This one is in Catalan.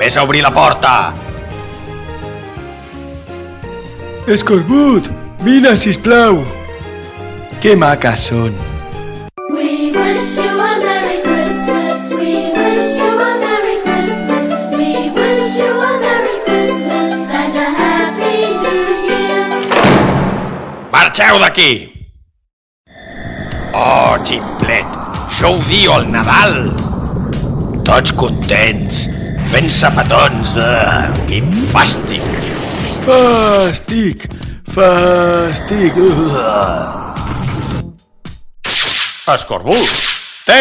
Vés a obrir la porta! Escorbut, vine, sisplau. Que maques són. We wish you a Merry Christmas. We wish you a Merry Christmas. We wish you a Merry Christmas and a Happy New Year. Marxeu d'aquí! Oh, ximplet, això ho diu el Nadal! Tots contents, fent-se petons. Quin fàstic! Fàstic, fàstic. Escorbut, té!